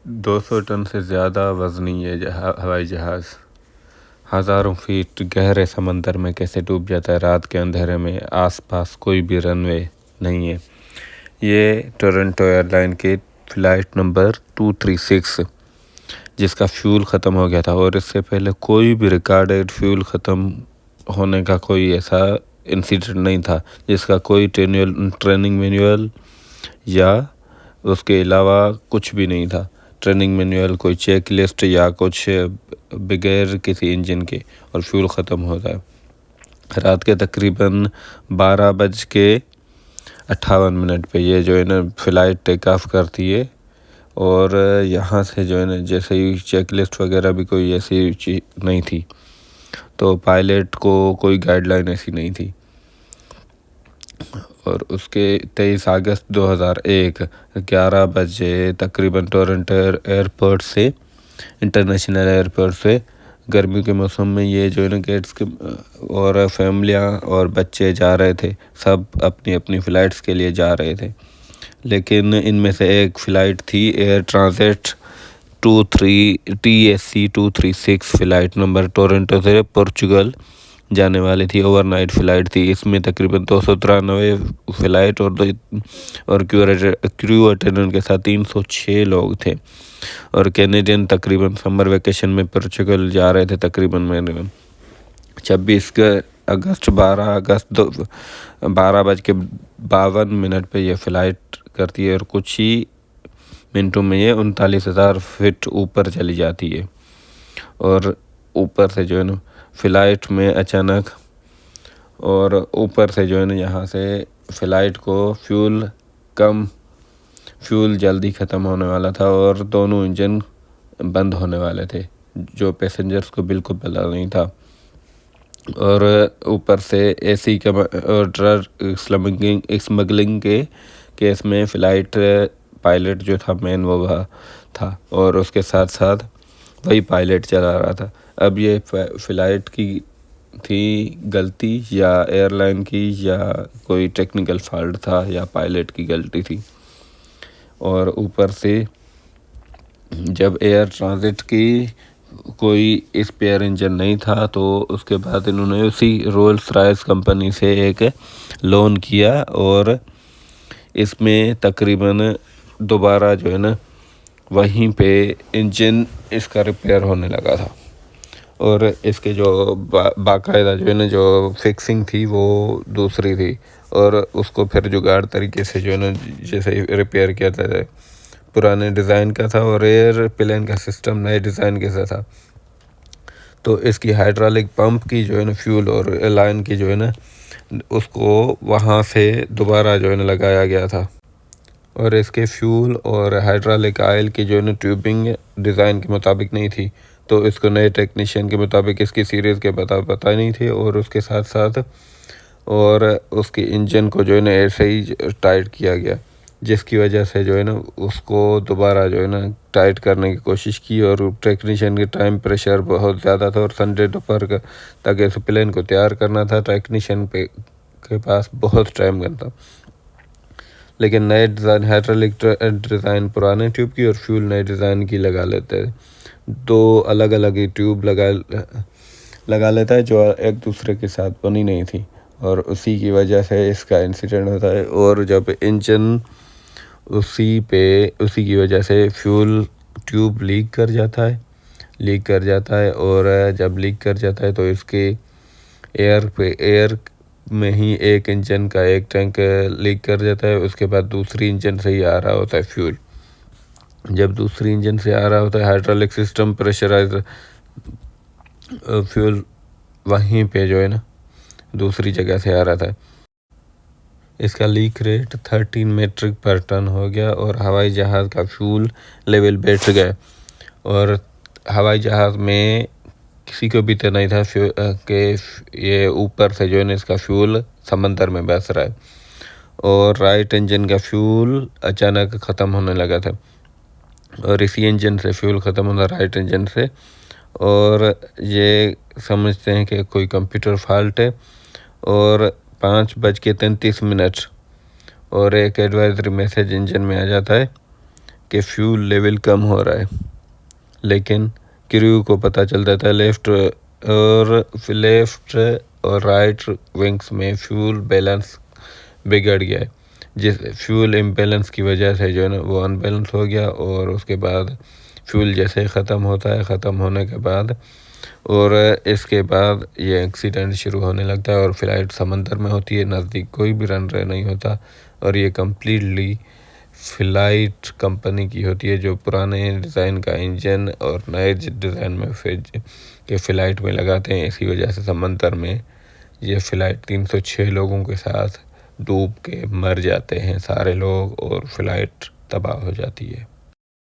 200 ton से ज़्यादा वज़नी ये हवाई जहाज़ हज़ारों फीट गहरे समंदर में कैसे डूब जाता है रात के अंधेरे में। आसपास कोई भी रनवे नहीं है। ये टोरंटो एयरलाइन के फ़्लाइट नंबर 236 जिसका फ्यूल ख़त्म हो गया था, और इससे पहले कोई भी रिकॉर्डेड फ्यूल ख़त्म होने का कोई ऐसा इंसिडेंट नहीं था जिसका कोई ट्रेनिंग मैनुअल या उसके अलावा कुछ भी नहीं था। ट्रेनिंग मैनुअल, कोई चेक लिस्ट या कुछ बगैर किसी इंजन के, और फ्यूल ख़त्म होता है। रात के तकरीबन 12:58 पे ये जो है ना फ़्लाइट टेक ऑफ करती है, और यहाँ से जो है ना जैसे ही चेक लिस्ट वगैरह भी कोई ऐसी चीज़ नहीं थी, तो पायलट को कोई गाइडलाइन ऐसी नहीं थी। और उसके 23 अगस्त 2001 11 बजे तकरीबन टोरंटो एयरपोर्ट से, इंटरनेशनल एयरपोर्ट से, गर्मी के मौसम में ये जो है ना गेट्स के और फैमिलियाँ और बच्चे जा रहे थे, सब अपनी अपनी फ़्लाइट्स के लिए जा रहे थे। लेकिन इनमें से एक फ़्लाइट थी air transit TSC 236 flight number Toronto से पोर्चुगल जाने वाली थी। ओवरनाइट फ़्लाइट थी। इसमें तकरीबन 293 फ़्लाइट और क्रू अटेंडेंट के साथ 306 लोग थे। और कैनेडियन तकरीबन समर वेकेशन में पोर्चुगल जा रहे थे। तकरीबन 26 अगस्त 12:52 पे ये फ़्लाइट करती है, और कुछ ही मिनटों में ये 39,000 फीट ऊपर चली जाती है। और ऊपर से जो है ना फ़्लाइट में अचानक, और ऊपर से जो है ना यहाँ से फ़्लाइट को फ्यूल जल्दी ख़त्म होने वाला था, और दोनों इंजन बंद होने वाले थे, जो पैसेंजर्स को बिल्कुल पता नहीं था। और ऊपर से एसी का और ड्रग स्मगलिंग के केस में फ़्लाइट पायलट जो था मेन वो था, और उसके साथ साथ वही पायलट चला रहा था। अब ये फ़्लाइट की थी गलती या एयरलाइन की, या कोई टेक्निकल फॉल्ट था, या पायलट की गलती थी। और ऊपर से जब एयर ट्रांजिट की कोई स्पेयर इंजन नहीं था, तो उसके बाद इन्होंने उसी रोल्स रॉयस कंपनी से एक लोन किया, और इसमें तकरीबन दोबारा जो है ना वहीं पे इंजन इसका रिपेयर होने लगा था। और इसके जो बाकायदा जो है ना जो फिक्सिंग थी वो दूसरी थी, और उसको फिर जुगाड़ तरीके से जो है ना जैसे रिपेयर किया था, पुराने डिज़ाइन का था, और एयर प्लेन का सिस्टम नए डिज़ाइन के साथ था। तो इसकी हाइड्रोलिक पंप की जो है ना फ्यूल और लाइन की जो है ना उसको वहाँ से दोबारा जो है ना लगाया गया था, और इसके फ्यूल और हाइड्रोलिक ऑयल की जो है ना ट्यूबिंग डिज़ाइन के मुताबिक नहीं थी, तो इसको नए टेक्नीशियन के मुताबिक इसकी सीरीज़ के पता नहीं थे। और उसके साथ साथ और उसके इंजन को जो है ना ऐसे ही टाइट किया गया, जिसकी वजह से जो है ना उसको दोबारा जो है ना टाइट करने की कोशिश की, और टेक्नीशियन के टाइम प्रेशर बहुत ज़्यादा था, और संडे दोपहर तक इस प्लेन को तैयार करना था। टेक्नीशियन के पास बहुत टाइम कम था। लेकिन नए डिज़ाइन हाइड्रोलिक डिज़ाइन पुराने ट्यूब की और फ्यूल नए डिज़ाइन की लगा लेते हैं। दो अलग अलग ही ट्यूब लगा लेता है जो एक दूसरे के साथ बनी नहीं थी, और उसी की वजह से इसका इंसिडेंट होता है। और जब इंजन उसी की वजह से फ्यूल ट्यूब लीक कर जाता है, और जब लीक कर जाता है तो इसके एयर में ही एक इंजन का एक टैंक लीक कर जाता है। उसके बाद दूसरी इंजन से ही आ रहा होता है फ्यूल। जब दूसरी इंजन से आ रहा होता है हाइड्रोलिक सिस्टम प्रेशराइज फ्यूल वहीं पे जो है ना दूसरी जगह से आ रहा था। इसका लीक रेट 13 मीट्रिक पर टन हो गया, और हवाई जहाज़ का फ्यूल लेवल बैठ गया, और हवाई जहाज़ में किसी को भी तो नहीं था कि ये ऊपर से जो है ना इसका फ्यूल समंदर में बस रहा है, और राइट इंजन का फ्यूल अचानक ख़त्म होने लगा था, और इसी इंजन से फ्यूल ख़त्म होता राइट इंजन से, और ये समझते हैं कि कोई कंप्यूटर फॉल्ट है। और 5:33 और एक एडवाइजरी मैसेज इंजन में आ जाता है कि फ्यूल लेवल कम हो रहा है, लेकिन क्रू को पता चलता था लेफ्ट और राइट विंग्स में फ्यूल बैलेंस बिगड़ गया है, जिस फ्यूल इम्बैलेंस की वजह से जो है ना वो अनबैलेंस हो गया। और उसके बाद फ्यूल जैसे ही ख़त्म होता है, ख़त्म होने के बाद और इसके बाद ये एक्सीडेंट शुरू होने लगता है और फ़्लाइट समंदर में होती है, नज़दीक कोई भी रनवे नहीं होता। और ये कम्प्लीटली फ़्लाइट कंपनी की होती है, जो पुराने डिज़ाइन का इंजन और नए डिज़ाइन में फिर के फ़्लाइट में लगाते हैं। इसी वजह से समंदर में ये फ़्लाइट 306 लोगों के साथ डूब के मर जाते हैं सारे लोग और फ़्लाइट तबाह हो जाती है।